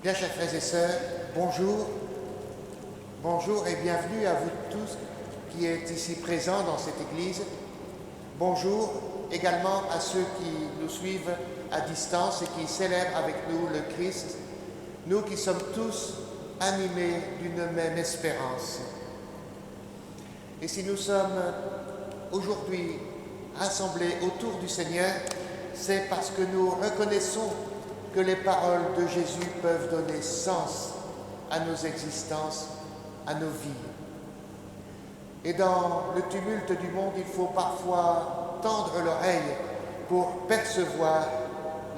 Bien, chers frères et sœurs, bonjour. Bonjour et bienvenue à vous tous qui êtes ici présents dans cette église. Bonjour également à ceux qui nous suivent à distance et qui célèbrent avec nous le Christ, nous qui sommes tous animés d'une même espérance. Et si nous sommes aujourd'hui rassemblés autour du Seigneur, c'est parce que nous reconnaissons que les paroles de Jésus peuvent donner sens à nos existences, à nos vies. Et dans le tumulte du monde, il faut parfois tendre l'oreille pour percevoir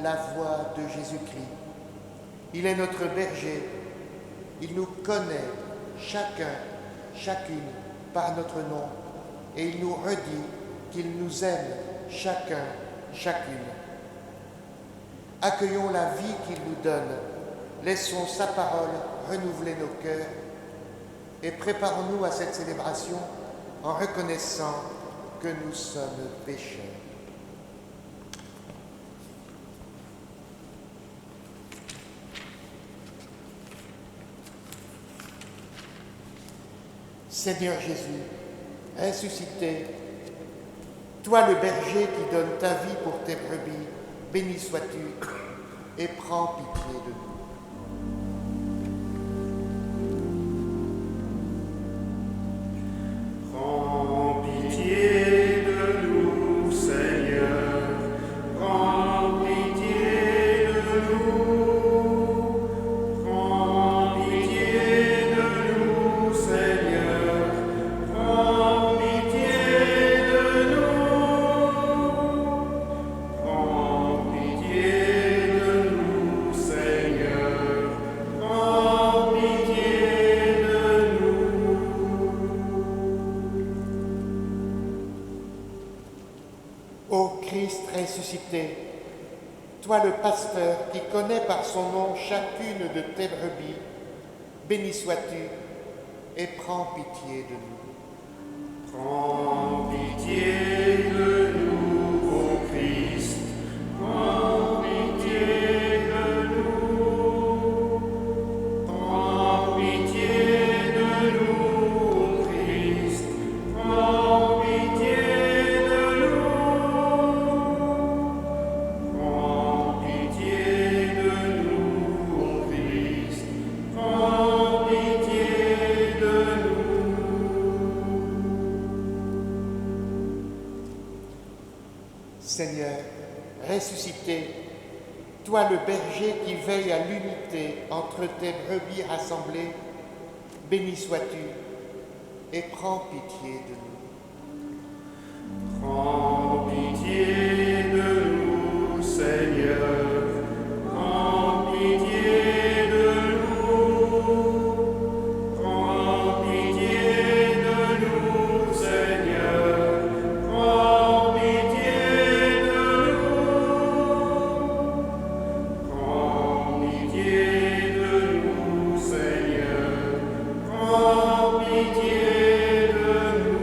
la voix de Jésus-Christ. Il est notre berger, il nous connaît chacun, chacune par notre nom, et il nous redit qu'il nous aime chacun, chacune. Accueillons la vie qu'il nous donne, laissons sa parole renouveler nos cœurs et préparons-nous à cette célébration en reconnaissant que nous sommes pécheurs. Seigneur Jésus, ressuscité, toi le berger qui donnes ta vie pour tes brebis, béni sois-tu et prends pitié de nous. Toi le pasteur qui connais par son nom chacune de tes brebis, béni sois-tu et prends pitié de nous. Prends pitié de nous, ô Christ, prends pitié de nous. Prends pitié de nous, ô Christ, prends pitié de nous. Prends pitié de nous, ô Christ, prends pitié de nous. Seigneur, ressuscité, toi le berger qui veille à l'unité entre tes brebis rassemblées, béni sois-tu et prends pitié de nous. Prends pitié de nous, Seigneur, prends pitié de nous. Prends pitié de nous, Seigneur, prends pitié de nous. Prends pitié de nous, Seigneur, prends pitié de nous.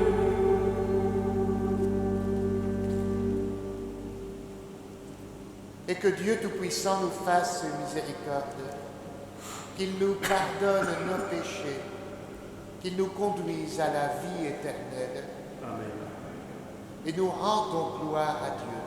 Et que Dieu Tout-Puissant nous fasse miséricorde, qu'il nous pardonne nos péchés, qu'il nous conduise à la vie éternelle. Amen. Et nous rendons gloire à Dieu.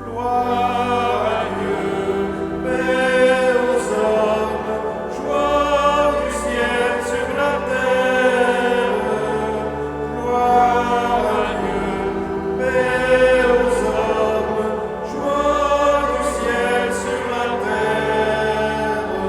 Gloire à Dieu, paix aux hommes, joie du ciel sur la terre. Gloire à Dieu, paix aux hommes, joie du ciel sur la terre.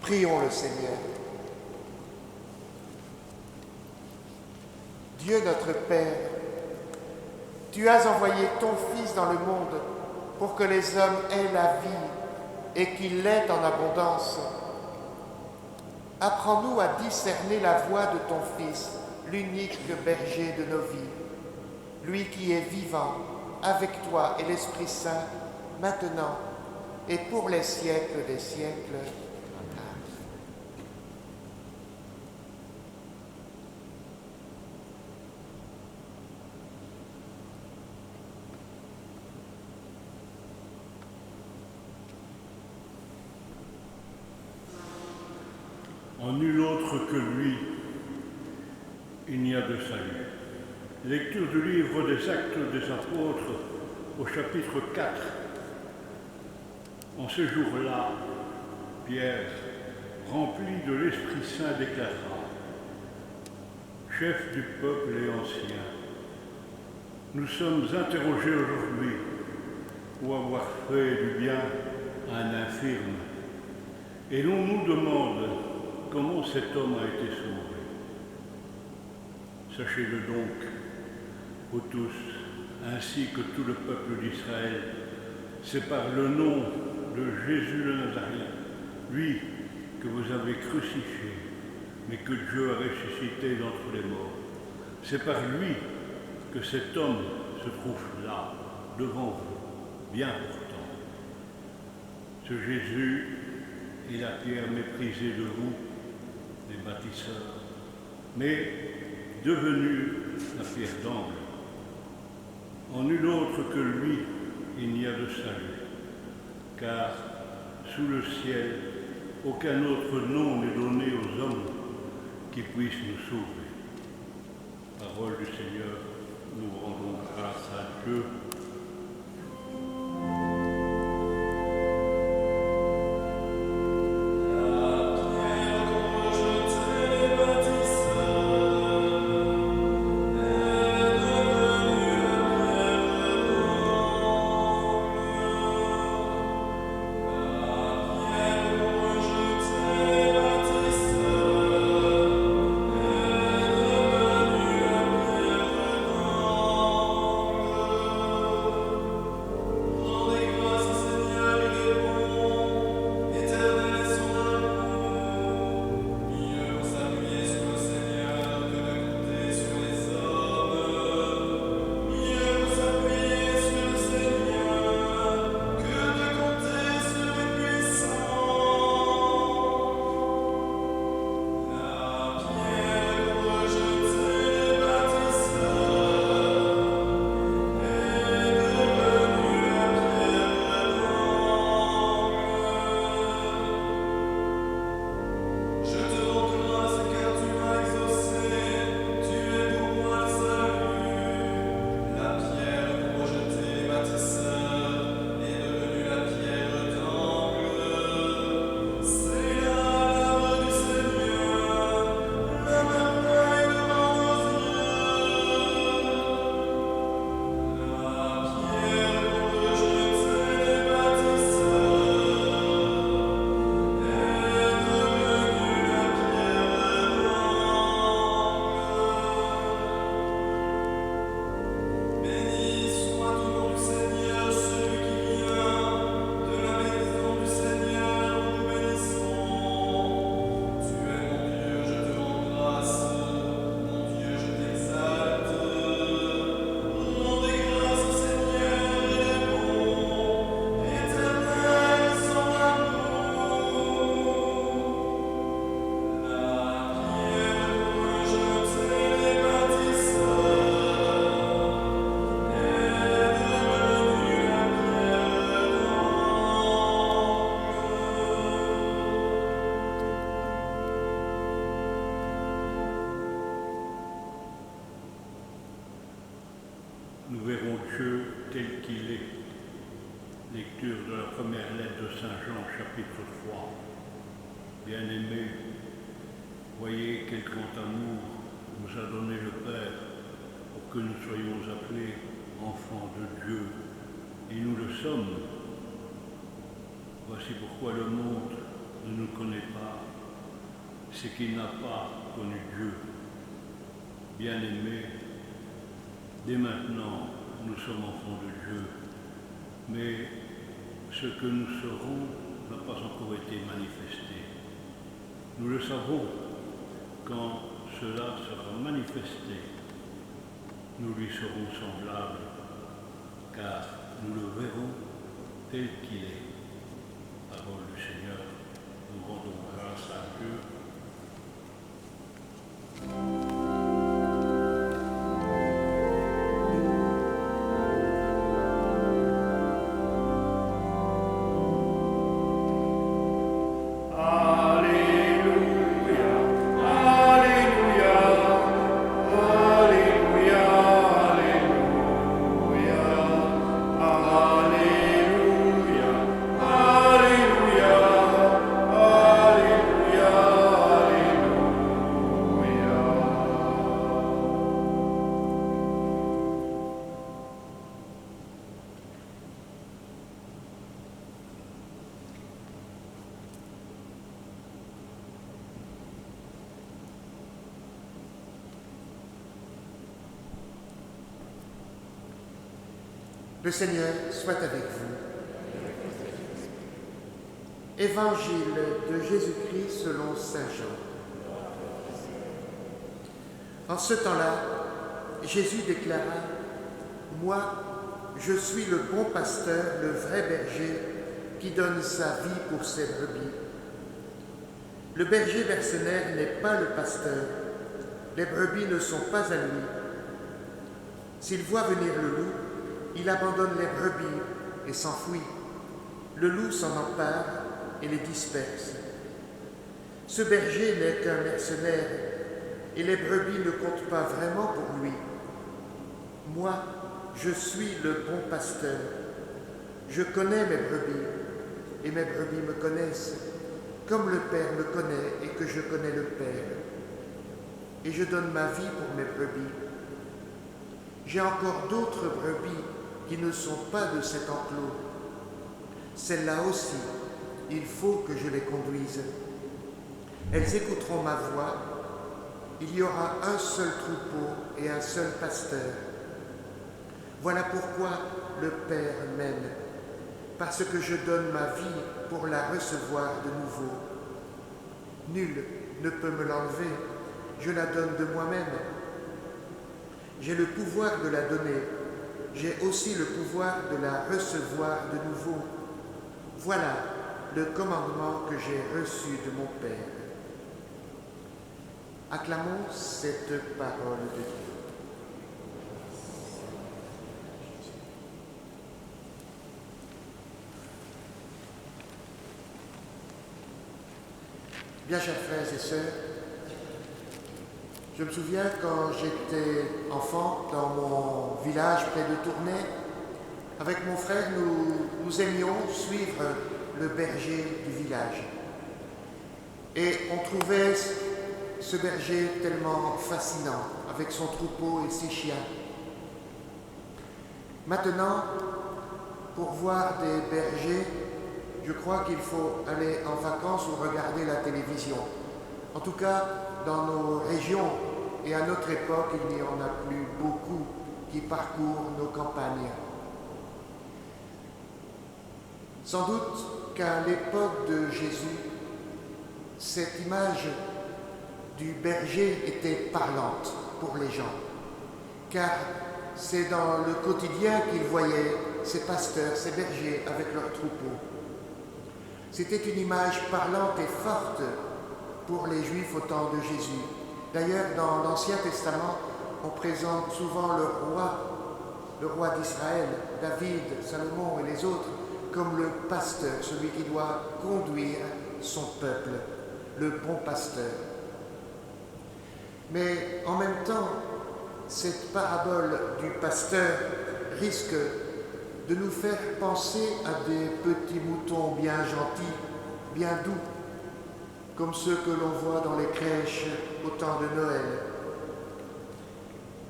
Prions le Seigneur. Dieu notre Père, tu as envoyé ton Fils dans le monde pour que les hommes aient la vie et qu'ils l'aient en abondance. Apprends-nous à discerner la voix de ton Fils, l'unique berger de nos vies, lui qui est vivant avec toi et l'Esprit Saint, maintenant et pour les siècles des siècles. Amen. En nul autre que lui, il n'y a de salut. Lecture du livre des Actes des Apôtres au chapitre 4. En ce jour-là, Pierre, rempli de l'Esprit Saint, déclara: « Chef du peuple et ancien, nous sommes interrogés aujourd'hui pour avoir fait du bien à un infirme, et l'on nous demande comment cet homme a été sauvé. Sachez-le donc, vous tous, ainsi que tout le peuple d'Israël, c'est par le nom de Jésus le Nazaréen, lui que vous avez crucifié, mais que Dieu a ressuscité d'entre les morts. C'est par lui que cet homme se trouve là, devant vous, bien pourtant. Ce Jésus est la pierre méprisée de vous, les bâtisseurs, mais devenue la pierre d'angle. En nul autre que lui, il n'y a de salut, car sous le ciel, aucun autre nom n'est donné aux hommes qui puissent nous sauver. Parole du Seigneur, nous rendons grâce à Dieu. Nous verrons Dieu tel qu'il est. Lecture de la première lettre de Saint Jean, chapitre 3. Bien-aimés, voyez quel grand amour nous a donné le Père pour que nous soyons appelés enfants de Dieu. Et nous le sommes. Voici pourquoi le monde ne ne connaît pas, c'est qu'il n'a pas connu Dieu. Bien-aimés, dès maintenant, nous sommes enfants de Dieu, mais ce que nous serons n'a pas encore été manifesté. Nous le savons quand cela sera manifesté. Nous lui serons semblables, car nous le verrons tel qu'il est. Parole du Seigneur, nous rendons grâce à Dieu. Le Seigneur soit avec vous. Évangile de Jésus-Christ selon saint Jean. En ce temps-là, Jésus déclara : « Moi, je suis le bon pasteur, le vrai berger, qui donne sa vie pour ses brebis. Le berger mercenaire n'est pas le pasteur, les brebis ne sont pas à lui. S'il voit venir le loup, il abandonne les brebis et s'enfuit. Le loup s'en empare et les disperse. Ce berger n'est qu'un mercenaire et les brebis ne comptent pas vraiment pour lui. Moi, je suis le bon pasteur. Je connais mes brebis et mes brebis me connaissent, comme le Père me connaît et que je connais le Père. Et je donne ma vie pour mes brebis. J'ai encore d'autres brebis qui ne sont pas de cet enclos. Celles-là aussi, il faut que je les conduise. Elles écouteront ma voix. Il y aura un seul troupeau et un seul pasteur. Voilà pourquoi le Père m'aime, parce que je donne ma vie pour la recevoir de nouveau. Nul ne peut me l'enlever, je la donne de moi-même. J'ai le pouvoir de la donner, j'ai aussi le pouvoir de la recevoir de nouveau. Voilà le commandement que j'ai reçu de mon Père. Acclamons cette parole de Dieu. Bien, chers frères et sœurs, je me souviens quand j'étais enfant dans mon village près de Tournai, avec mon frère, nous aimions suivre le berger du village. Et on trouvait ce berger tellement fascinant, avec son troupeau et ses chiens. Maintenant, pour voir des bergers, je crois qu'il faut aller en vacances ou regarder la télévision. En tout cas, dans nos régions et à notre époque, il n'y en a plus beaucoup qui parcourent nos campagnes. Sans doute qu'à l'époque de Jésus, cette image du berger était parlante pour les gens, car c'est dans le quotidien qu'ils voyaient ces pasteurs, ces bergers avec leurs troupeaux. C'était une image parlante et forte pour les Juifs au temps de Jésus. D'ailleurs, dans l'Ancien Testament, on présente souvent le roi d'Israël, David, Salomon et les autres, comme le pasteur, celui qui doit conduire son peuple, le bon pasteur. Mais en même temps, cette parabole du pasteur risque de nous faire penser à des petits moutons bien gentils, bien doux, comme ceux que l'on voit dans les crèches au temps de Noël.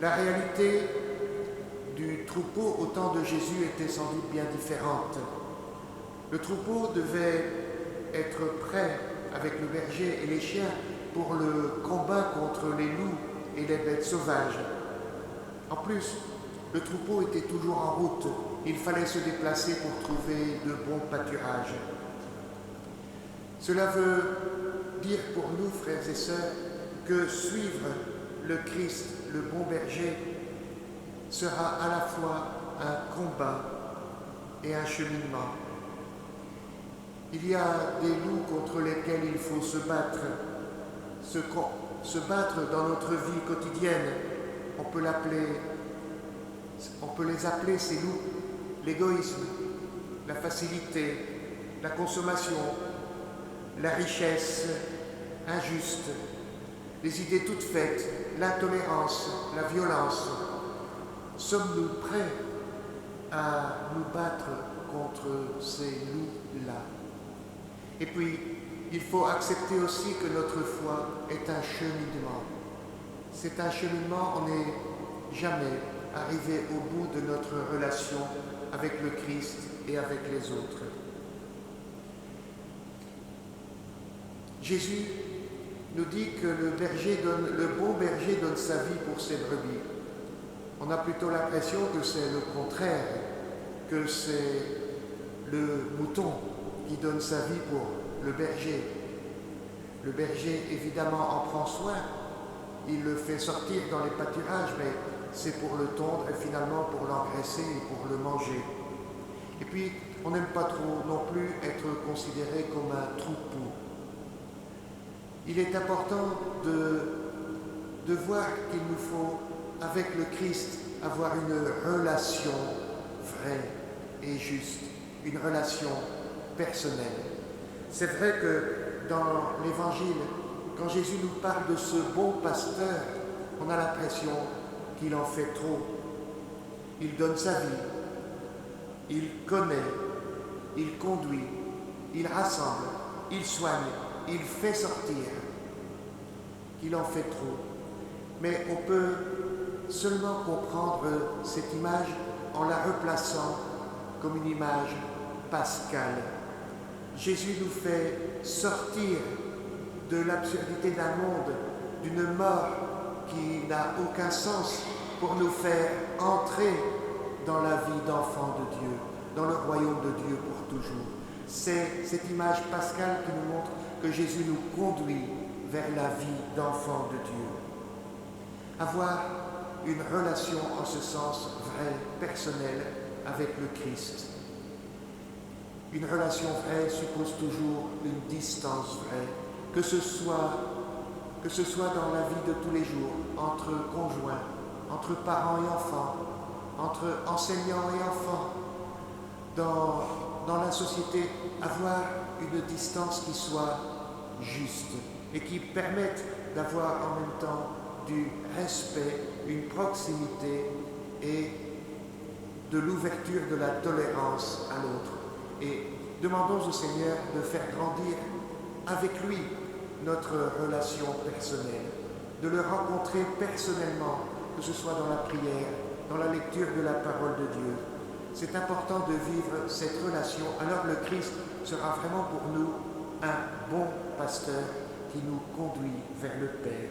La réalité du troupeau au temps de Jésus était sans doute bien différente. Le troupeau devait être prêt avec le berger et les chiens pour le combat contre les loups et les bêtes sauvages. En plus, le troupeau était toujours en route. Il fallait se déplacer pour trouver de bons pâturages. Cela veut dire pour nous, frères et sœurs, que suivre le Christ, le bon berger, sera à la fois un combat et un cheminement. Il y a des loups contre lesquels il faut se battre dans notre vie quotidienne. On peut les appeler ces loups, l'égoïsme, la facilité, la consommation, la richesse injuste, les idées toutes faites, l'intolérance, la violence. Sommes-nous prêts à nous battre contre ces loups-là? Et puis, il faut accepter aussi que notre foi est un cheminement. C'est un cheminement, on n'est jamais arrivé au bout de notre relation avec le Christ et avec les autres. Jésus nous dit que le bon berger donne sa vie pour ses brebis. On a plutôt l'impression que c'est le contraire, que c'est le mouton qui donne sa vie pour le berger. Le berger, évidemment, en prend soin. Il le fait sortir dans les pâturages, mais c'est pour le tondre et finalement pour l'engraisser et pour le manger. Et puis, on n'aime pas trop non plus être considéré comme un troupeau. Il est important de voir qu'il nous faut, avec le Christ, avoir une relation vraie et juste, une relation personnelle. C'est vrai que dans l'Évangile, quand Jésus nous parle de ce bon pasteur, on a l'impression qu'il en fait trop. Il donne sa vie, il connaît, il conduit, il rassemble, il soigne, il fait sortir. Qu'il en fait trop. Mais on peut seulement comprendre cette image en la replaçant comme une image pascale. Jésus nous fait sortir de l'absurdité d'un monde, d'une mort qui n'a aucun sens, pour nous faire entrer dans la vie d'enfant de Dieu, dans le royaume de Dieu pour toujours. C'est cette image pascale qui nous montre que Jésus nous conduit vers la vie d'enfant de Dieu. Avoir une relation en ce sens vraie, personnelle, avec le Christ. Une relation vraie suppose toujours une distance vraie, que ce soit dans la vie de tous les jours, entre conjoints, entre parents et enfants, entre enseignants et enfants, dans la société, avoir une distance qui soit juste et qui permette d'avoir en même temps du respect, une proximité et de l'ouverture de la tolérance à l'autre. Et demandons au Seigneur de faire grandir avec lui notre relation personnelle, de le rencontrer personnellement, que ce soit dans la prière, dans la lecture de la parole de Dieu. C'est important de vivre cette relation, alors le Christ sera vraiment pour nous un bon pasteur qui nous conduit vers le Père.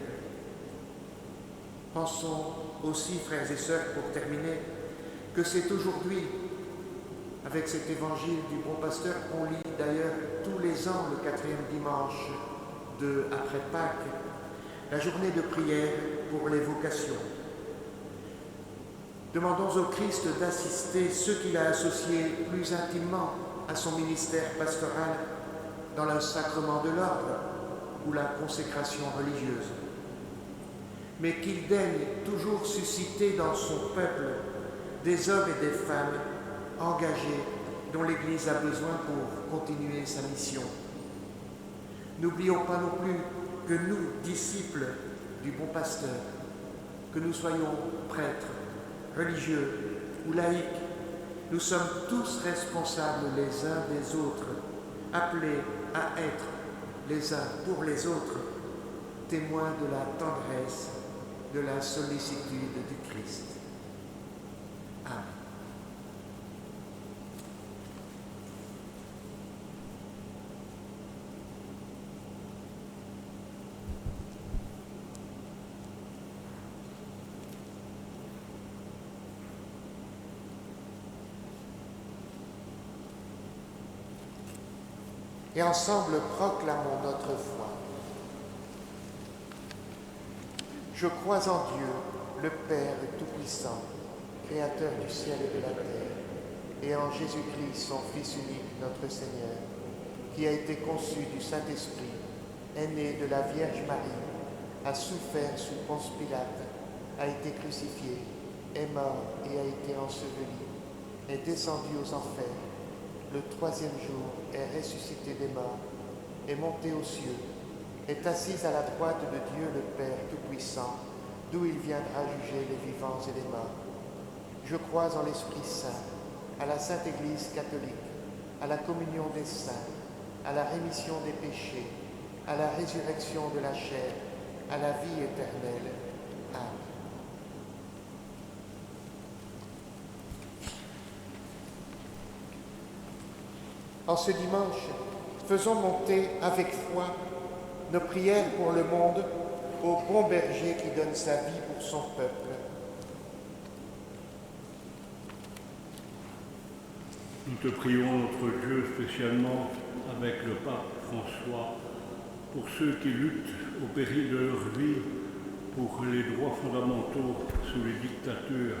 Pensons aussi, frères et sœurs, pour terminer, que c'est aujourd'hui, avec cet évangile du bon pasteur, qu'on lit d'ailleurs tous les ans, le 4e dimanche après Pâques, la journée de prière pour les vocations. Demandons au Christ d'assister ceux qu'il a associés plus intimement à son ministère pastoral dans le sacrement de l'ordre ou la consécration religieuse, mais qu'il daigne toujours susciter dans son peuple des hommes et des femmes engagés dont l'Église a besoin pour continuer sa mission. N'oublions pas non plus que nous, disciples du bon pasteur, que nous soyons prêtres, religieux ou laïcs, nous sommes tous responsables les uns des autres, appelés à être les uns pour les autres, témoins de la tendresse, de la sollicitude du Christ. Amen. et ensemble proclamons notre foi. Je crois en Dieu, le Père Tout-Puissant, Créateur du ciel et de la terre, et en Jésus-Christ, son Fils unique, notre Seigneur, qui a été conçu du Saint-Esprit, est né de la Vierge Marie, a souffert sous Ponce Pilate, a été crucifié, est mort et a été enseveli, est descendu aux enfers, le troisième jour est ressuscité des morts, est monté aux cieux, est assis à la droite de Dieu le Père Tout-Puissant, d'où il viendra juger les vivants et les morts. Je crois en l'Esprit Saint, à la Sainte Église catholique, à la communion des saints, à la rémission des péchés, à la résurrection de la chair, à la vie éternelle. Amen. En ce dimanche, faisons monter avec foi nos prières pour le monde au bon berger qui donne sa vie pour son peuple. Nous te prions, notre Dieu, spécialement avec le pape François, pour ceux qui luttent au péril de leur vie pour les droits fondamentaux sous les dictatures,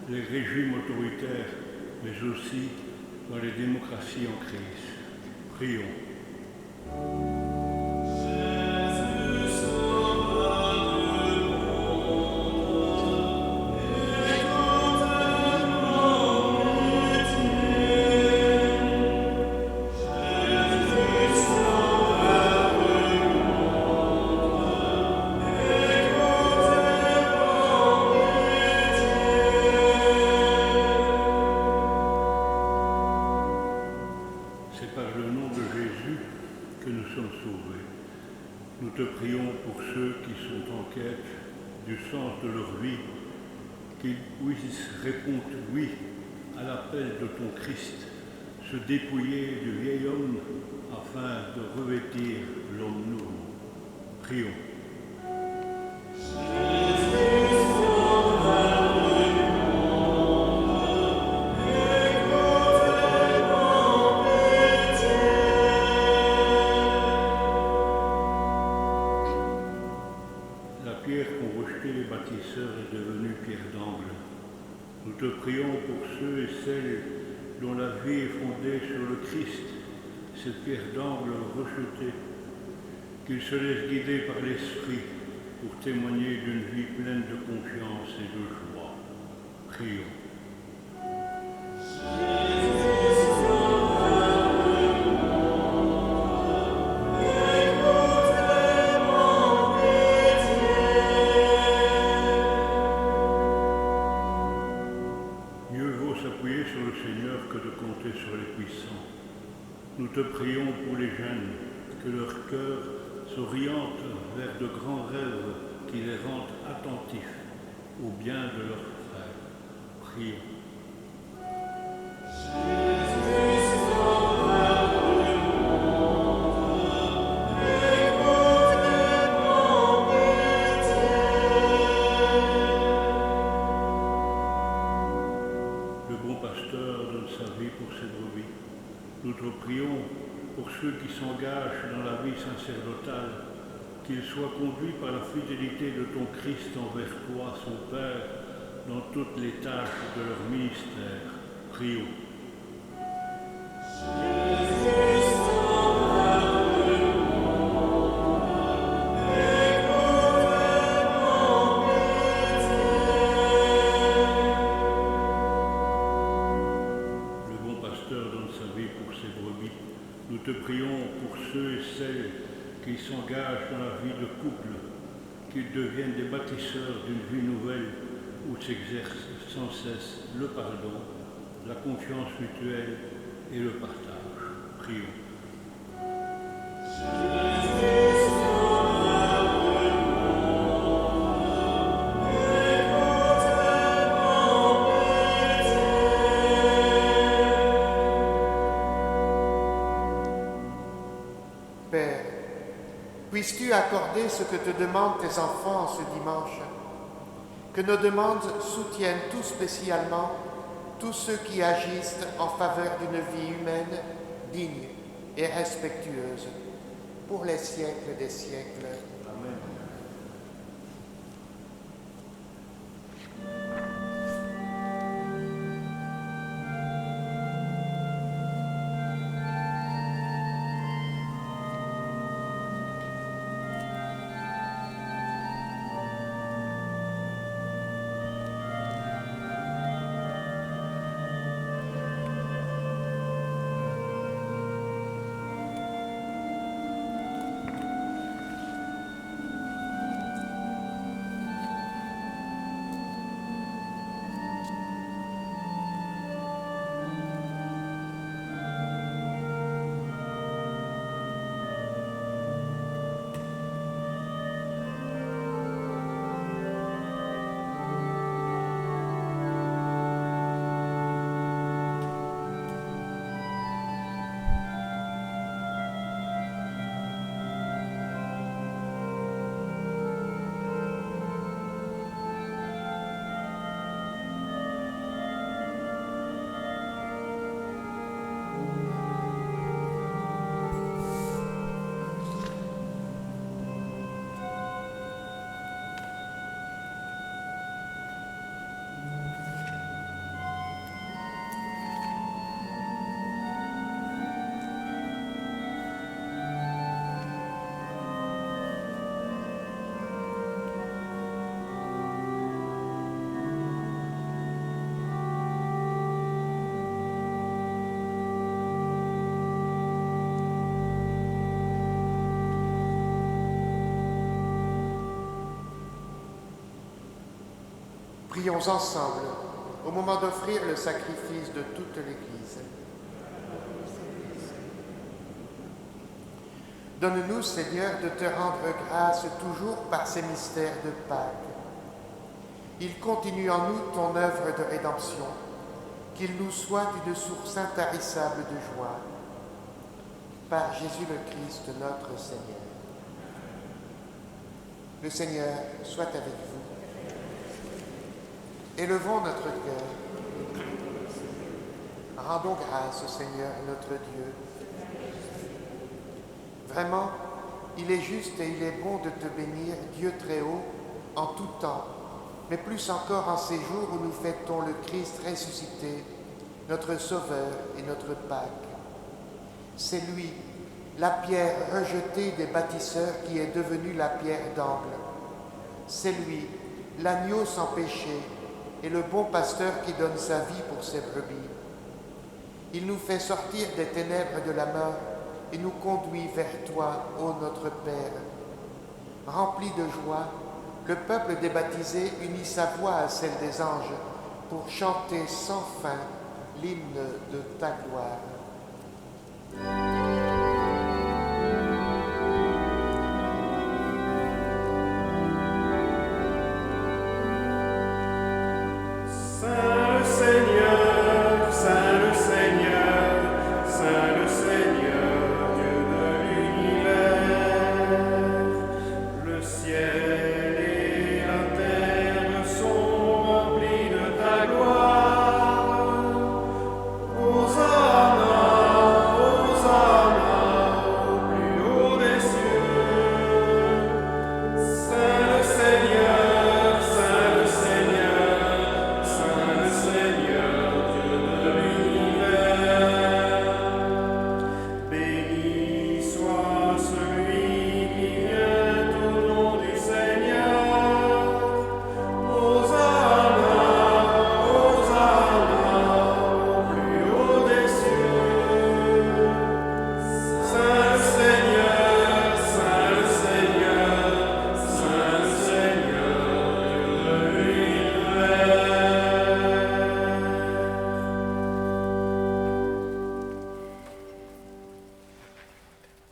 les régimes autoritaires, mais aussi dans les démocraties en crise. Prions. Nous te prions pour ceux qui sont en quête du sens de leur vie, qu'ils puissent répondre oui à l'appel de ton Christ, se dépouiller du vieil homme afin de revêtir l'homme nouveau. Prions. Est devenue pierre d'angle. Nous te prions pour ceux et celles dont la vie est fondée sur le Christ, cette pierre d'angle rejetée, qu'ils se laissent guider par l'Esprit pour témoigner d'une vie pleine de confiance et de joie. Prions. Nous te prions pour les jeunes, que leur cœur s'oriente vers de grands rêves qui les rendent attentifs au bien de leurs frères. Prions. Le bon pasteur donne sa vie pour ses brebis. Nous te prions pour ceux qui s'engagent dans la vie sacerdotale, qu'ils soient conduits par la fidélité de ton Christ envers toi, son Père, dans toutes les tâches de leur ministère. Prions. Nous te prions pour ceux et celles qui s'engagent dans la vie de couple, qu'ils deviennent des bâtisseurs d'une vie nouvelle où s'exerce sans cesse le pardon, la confiance mutuelle et le partage. Prions. Père, puisses-tu accorder ce que te demandent tes enfants ce dimanche, que nos demandes soutiennent tout spécialement tous ceux qui agissent en faveur d'une vie humaine digne et respectueuse pour les siècles des siècles. Amen. Prions ensemble au moment d'offrir le sacrifice de toute l'Église. Donne-nous, Seigneur, de te rendre grâce toujours par ces mystères de Pâques. Il continue en nous ton œuvre de rédemption, qu'il nous soit une source intarissable de joie. Par Jésus le Christ, notre Seigneur. Le Seigneur soit avec vous. Élevons notre cœur. Rendons grâce au Seigneur notre Dieu. Vraiment, il est juste et il est bon de te bénir, Dieu très haut, en tout temps, mais plus encore en ces jours où nous fêtons le Christ ressuscité, notre Sauveur et notre Pâque. C'est lui, la pierre rejetée des bâtisseurs qui est devenue la pierre d'angle. C'est lui, l'agneau sans péché et le bon pasteur qui donne sa vie pour ses brebis. Il nous fait sortir des ténèbres de la mort et nous conduit vers toi, ô notre Père. Rempli de joie, le peuple des baptisés unit sa voix à celle des anges pour chanter sans fin l'hymne de ta gloire.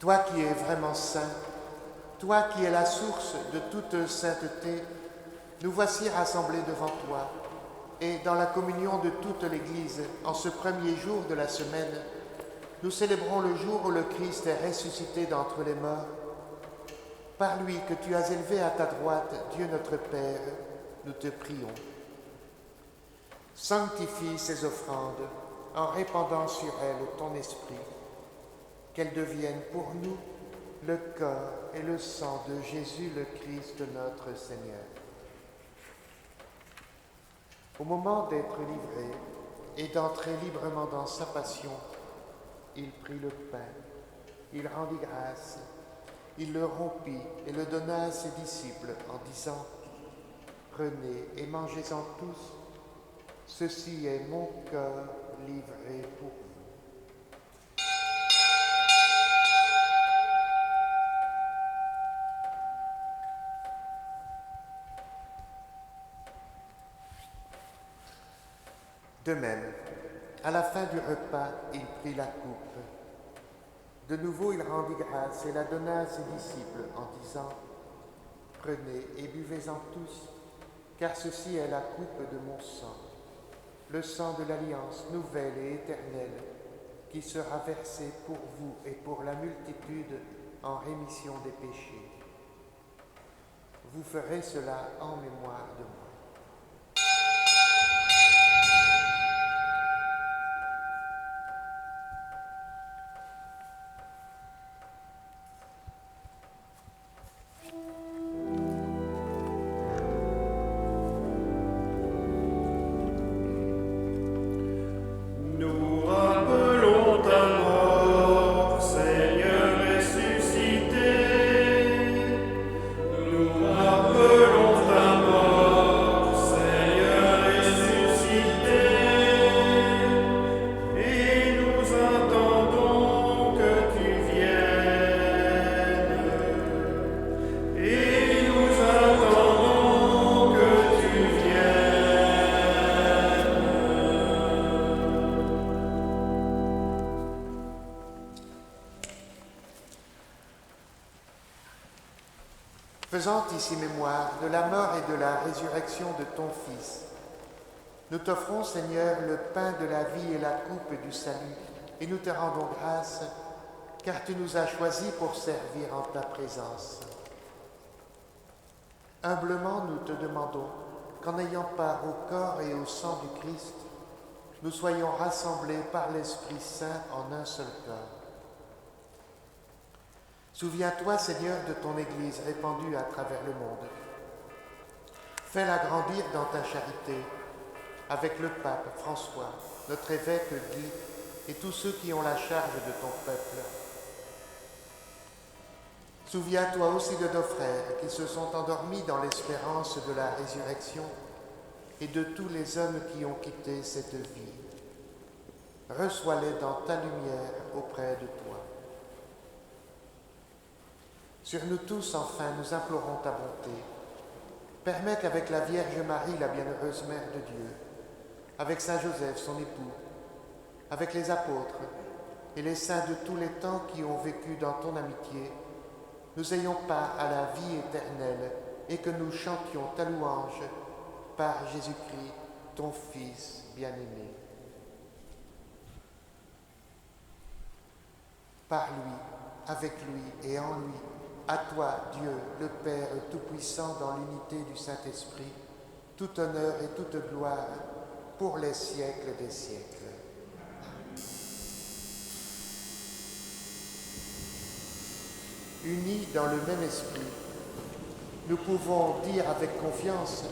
Toi qui es vraiment saint, toi qui es la source de toute sainteté, nous voici rassemblés devant toi et dans la communion de toute l'Église, en ce premier jour de la semaine, nous célébrons le jour où le Christ est ressuscité d'entre les morts. Par lui que tu as élevé à ta droite, Dieu notre Père, nous te prions. Sanctifie ces offrandes en répandant sur elles ton esprit. qu'elle devienne pour nous le corps et le sang de Jésus le Christ notre Seigneur. Au moment d'être livré et d'entrer librement dans sa passion, il prit le pain, il rendit grâce, il le rompit et le donna à ses disciples en disant « Prenez et mangez-en tous, ceci est mon corps livré pour vous. » De même, à la fin du repas, il prit la coupe. De nouveau, il rendit grâce et la donna à ses disciples en disant « Prenez et buvez-en tous, car ceci est la coupe de mon sang, le sang de l'alliance nouvelle et éternelle, qui sera versé pour vous et pour la multitude en rémission des péchés. Vous ferez cela en mémoire de moi. » Nous rappelons ta mort, Seigneur ressuscité. Nous rappelons ta mort, Seigneur ressuscité. Et nous attendons que tu viennes. Et nous attendons que tu viennes. Faisant ici mémoire de la mort et de la résurrection de ton Fils, nous t'offrons, Seigneur, le pain de la vie et la coupe du salut, et nous te rendons grâce, car tu nous as choisis pour servir en ta présence. Humblement, nous te demandons qu'en ayant part au corps et au sang du Christ, nous soyons rassemblés par l'Esprit Saint en un seul corps. Souviens-toi, Seigneur, de ton Église répandue à travers le monde. Fais-la grandir dans ta charité, avec le pape François, notre évêque Guy et tous ceux qui ont la charge de ton peuple. Souviens-toi aussi de nos frères qui se sont endormis dans l'espérance de la résurrection et de tous les hommes qui ont quitté cette vie. Reçois-les dans ta lumière auprès de toi. Sur nous tous, enfin, nous implorons ta bonté. Permets qu'avec la Vierge Marie, la bienheureuse Mère de Dieu, avec Saint Joseph, son époux, avec les apôtres et les saints de tous les temps qui ont vécu dans ton amitié, nous ayons part à la vie éternelle et que nous chantions ta louange par Jésus-Christ, ton Fils bien-aimé. Par lui, avec lui et en lui, à toi, Dieu, le Père Tout-Puissant, dans l'unité du Saint-Esprit, tout honneur et toute gloire pour les siècles des siècles. Unis dans le même esprit, nous pouvons dire avec confiance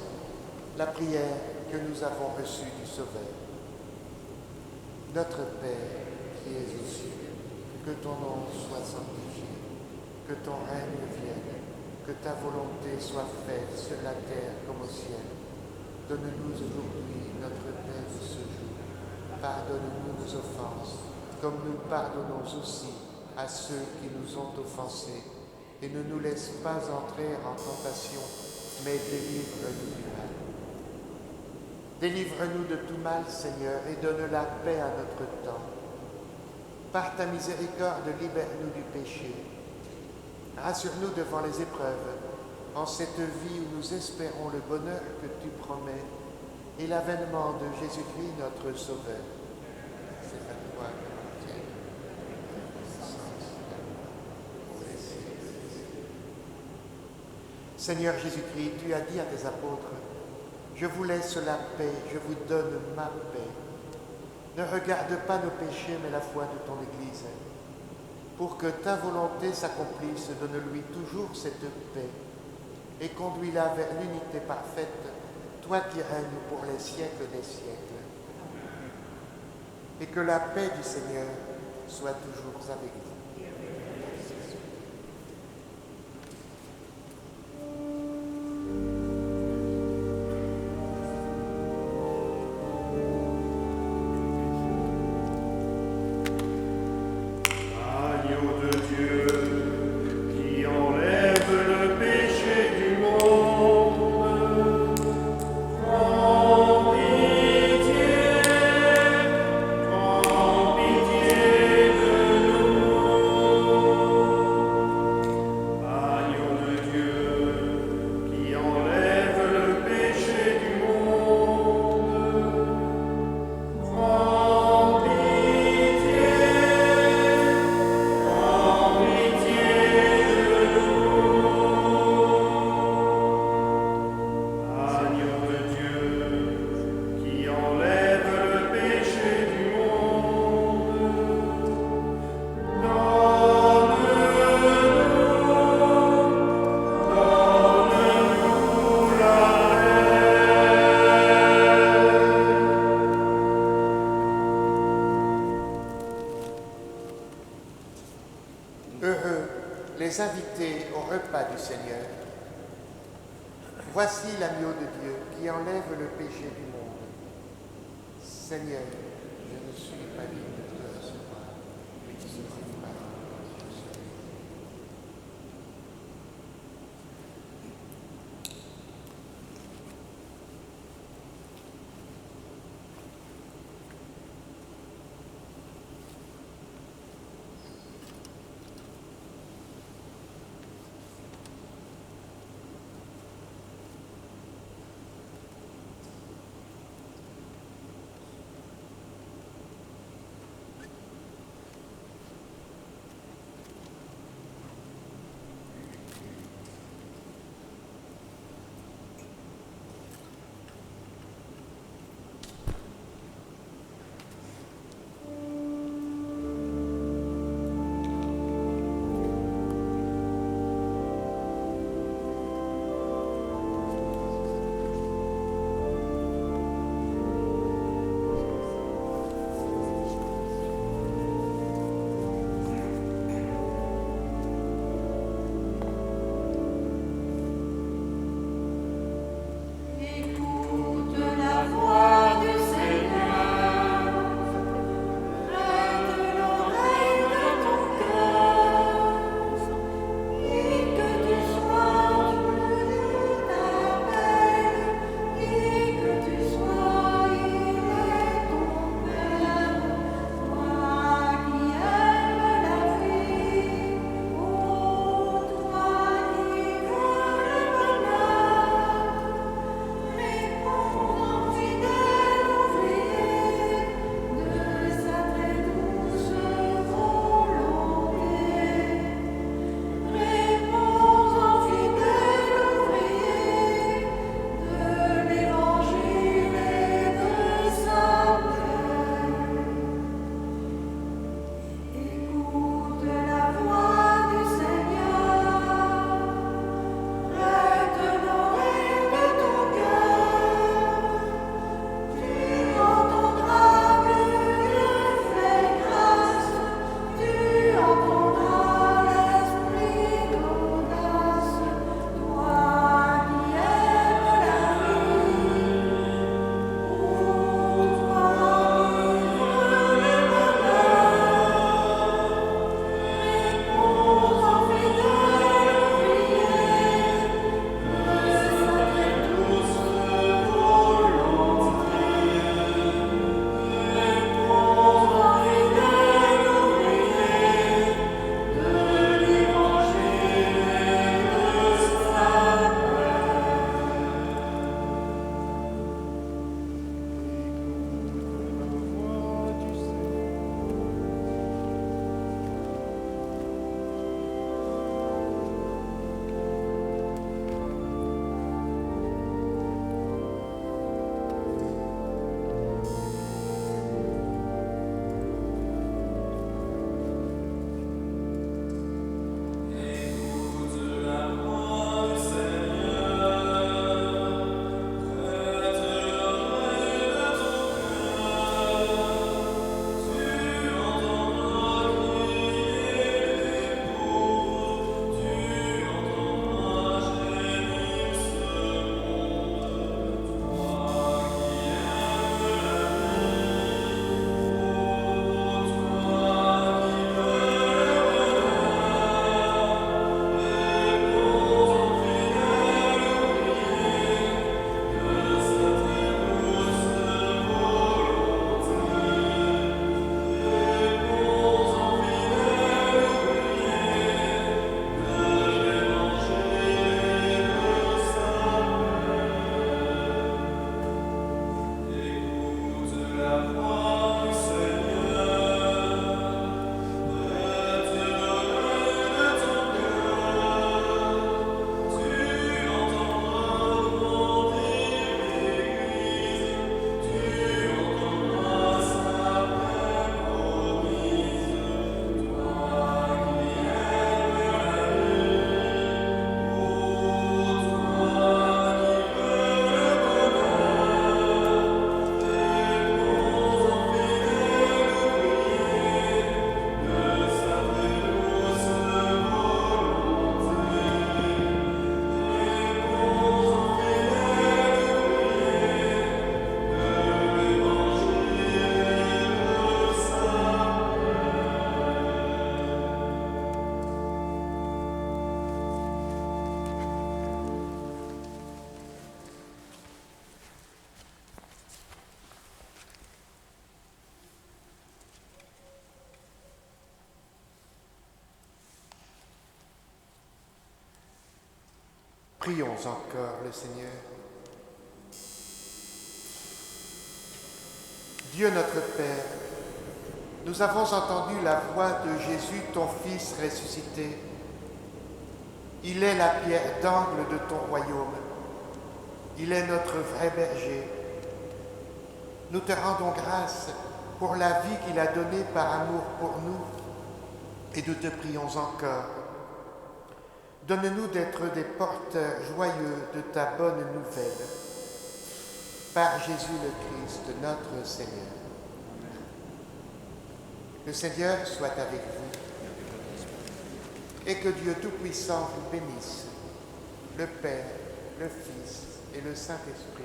la prière que nous avons reçue du Sauveur. Notre Père qui es aux cieux, que ton nom soit sanctifié, que ton règne vienne, que ta volonté soit faite sur la terre comme au ciel. Donne-nous aujourd'hui notre pain de ce jour. Pardonne-nous nos offenses, comme nous pardonnons aussi à ceux qui nous ont offensés. Et ne nous laisse pas entrer en tentation, mais délivre-nous du mal. Délivre-nous de tout mal, Seigneur, et donne la paix à notre temps. Par ta miséricorde, libère-nous du péché. Rassure-nous devant les épreuves, en cette vie où nous espérons le bonheur que tu promets et l'avènement de Jésus-Christ, notre Sauveur. C'est à toi que l'entière puissance, au siècle. Seigneur Jésus-Christ, tu as dit à tes apôtres, « Je vous laisse la paix, je vous donne ma paix. Ne regarde pas nos péchés, mais la foi de ton Église. pour que ta volonté s'accomplisse, donne-lui toujours cette paix et conduis-la vers l'unité parfaite, toi qui règnes pour les siècles des siècles. Et que la paix du Seigneur soit toujours avec vous. Heureux les invités au repas du Seigneur. Voici l'agneau de Dieu qui enlève le péché du monde. Seigneur, je ne suis pas digne de te recevoir, mais tu seras une parole, je serai. Prions encore le Seigneur. Dieu notre Père, nous avons entendu la voix de Jésus, ton Fils ressuscité. Il est la pierre d'angle de ton royaume. Il est notre vrai berger. Nous te rendons grâce pour la vie qu'il a donnée par amour pour nous et nous te prions encore. Donne-nous d'être des porteurs joyeux de ta bonne nouvelle. Par Jésus le Christ, notre Seigneur. Le Seigneur soit avec vous et que Dieu Tout-Puissant vous bénisse, le Père, le Fils et le Saint-Esprit.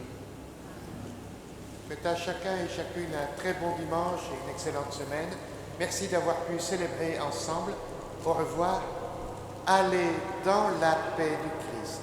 Faites à chacun et chacune un très bon dimanche et une excellente semaine. Merci d'avoir pu célébrer ensemble. Au revoir. Allez dans la paix du Christ.